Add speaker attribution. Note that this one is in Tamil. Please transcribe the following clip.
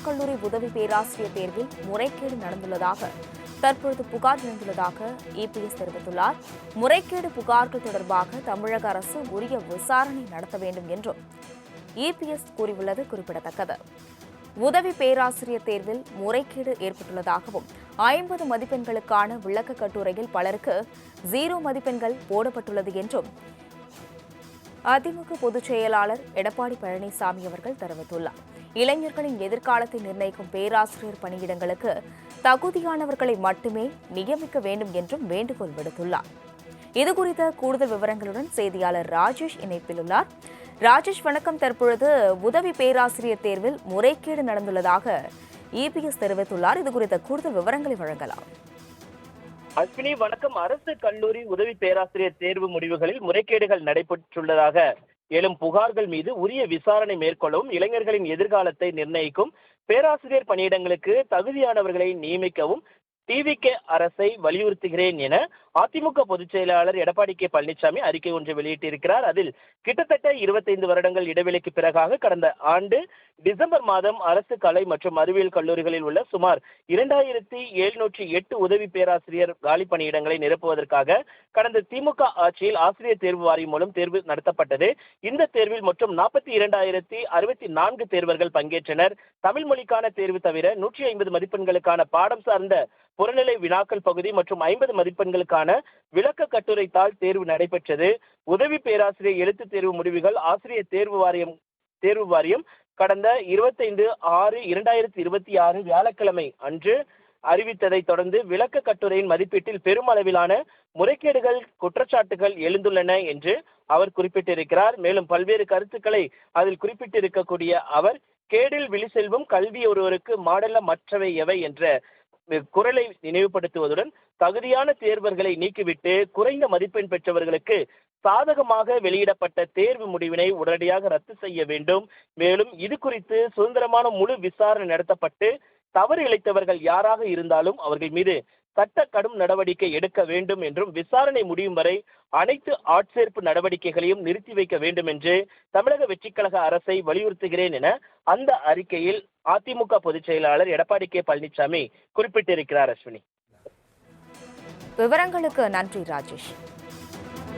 Speaker 1: கல்லூரி உதவி பேராசிரியர் தேர்வில் முறைகேடு நடந்துள்ளதாக தற்பொழுது புகார் எழுந்துள்ளதாக இபிஎஸ் தெரிவித்துள்ளார். முறைகேடு புகார்கள் தொடர்பாக தமிழக அரசு உரிய விசாரணை நடத்த வேண்டும் என்றும் இபிஎஸ் கூறியுள்ளது குறிப்பிடத்தக்கது. உதவி பேராசிரியர் தேர்வில் முறைகேடு ஏற்பட்டுள்ளதாகவும் 50 மதிப்பெண்களுக்கான விளக்க கட்டுரையில் பலருக்கு 0 மதிப்பெண்கள் போடப்பட்டுள்ளது என்றும் அதிமுக பொதுச் செயலாளர் எடப்பாடி பழனிசாமி அவர்கள் தெரிவித்துள்ளார். இளைஞர்களின் எதிர்காலத்தை நிர்ணயிக்கும் பேராசிரியர் பணியிடங்களுக்கு தகுதியானவர்களை மட்டுமே நியமிக்க வேண்டும் என்றும் வேண்டுகோள் விடுத்துள்ளார். இதுகுறித்த கூடுதல் விவரங்களுடன் செய்தியாளர் ராஜேஷ் இணைப்பில் உள்ளார். ராஜேஷ் வணக்கம். தற்பொழுது உதவி பேராசிரியர் தேர்வில் முறைகேடு நடந்துள்ளதாக இபிஎஸ் தெரிவித்துள்ளார். இதுகுறித்த கூடுதல் விவரங்களை வழங்கலாம்.
Speaker 2: அஸ்வினி வணக்கம். அரசு கல்லூரி உதவி பேராசிரியர் தேர்வு முடிவுகளில் முறைகேடுகள் நடைபெற்றுள்ளதாக எழும் புகார்கள் மீது உரிய விசாரணை மேற்கொள்ளவும், இளைஞர்களின் எதிர்காலத்தை நிர்ணயிக்கும் பேராசிரியர் பணியிடங்களுக்கு தகுதியானவர்களை நியமிக்கவும் டிவிகே அரசை வலியுறுத்துகிறேன் என அதிமுக பொதுச் செயலாளர் எடப்பாடி கே பழனிசாமி அறிக்கை ஒன்றை வெளியிட்டிருக்கிறார். அதில் கிட்டத்தட்ட 25 வருடங்கள் இடைவெளிக்கு பிறகாக கடந்த ஆண்டு டிசம்பர் மாதம் அரசு கலை மற்றும் அறிவியல் கல்லூரிகளில் உள்ள சுமார் 2708 உதவி பேராசிரியர் காலி பணியிடங்களை நிரப்புவதற்காக கடந்த திமுக ஆட்சியில் ஆசிரியர் தேர்வு வாரியம் மூலம் தேர்வு நடத்தப்பட்டது. இந்த தேர்வில் மொத்தம் 42,064 தேர்வர்கள் பங்கேற்றனர். தமிழ் மொழிக்கான தேர்வு தவிர 150 மதிப்பெண்களுக்கான பாடம் சார்ந்த புறநிலை வினாக்கள் பகுதி மற்றும் 50 மதிப்பெண்களுக்கான விளக்க கட்டுரை தாள் தேர்வு நடைபெற்றது. உதவி பேராசிரியர் எழுத்து தேர்வு முடிவுகள் ஆசிரியர் தேர்வு வாரியம் கடந்த 25/6/2026 வியாழக்கிழமை அன்று அறிவித்ததை தொடர்ந்து விளக்க கட்டுரையின் மதிப்பீட்டில் பெரும் அளவிலான முறைகேடுகள் குற்றச்சாட்டுகள் எழுந்துள்ளன என்று அவர் குறிப்பிட்டிருக்கிறார். மேலும் பல்வேறு கருத்துக்களை அதில் குறிப்பிட்டிருக்கக்கூடிய அவர், கேடில் விழிசெல்வம் கல்வி ஒருவருக்கு மாடல்ல மற்றவை எவை என்ற குரலை நினைவுபடுத்துவதுடன் தகுதியான தேர்வர்களை நீக்கிவிட்டு குறைந்த மதிப்பெண் பெற்றவர்களுக்கு சாதகமாக வெளியிடப்பட்ட தேர்வு முடிவினை உடனடியாக ரத்து செய்ய வேண்டும். மேலும் இது குறித்து சுதந்திரமான முழு விசாரணை நடத்தப்பட்டு தவறு இழைத்தவர்கள் யாராக இருந்தாலும் அவர்கள் மீது சட்ட கடும் நடவடிக்கை எடுக்க வேண்டும் என்றும், விசாரணை முடியும் வரை அனைத்து ஆட்சேர்ப்பு நடவடிக்கைகளையும் நிறுத்தி வைக்க வேண்டும் என்று தமிழக வெற்றிக்கழக அரசை வலியுறுத்துகிறேன் என அந்த அறிக்கையில் அதிமுக பொதுச் செயலாளர் எடப்பாடி கே பழனிசாமி குறிப்பிட்டிருக்கிறார். அஸ்வினி,
Speaker 1: விவரங்களுக்கு நன்றி ராஜேஷ்.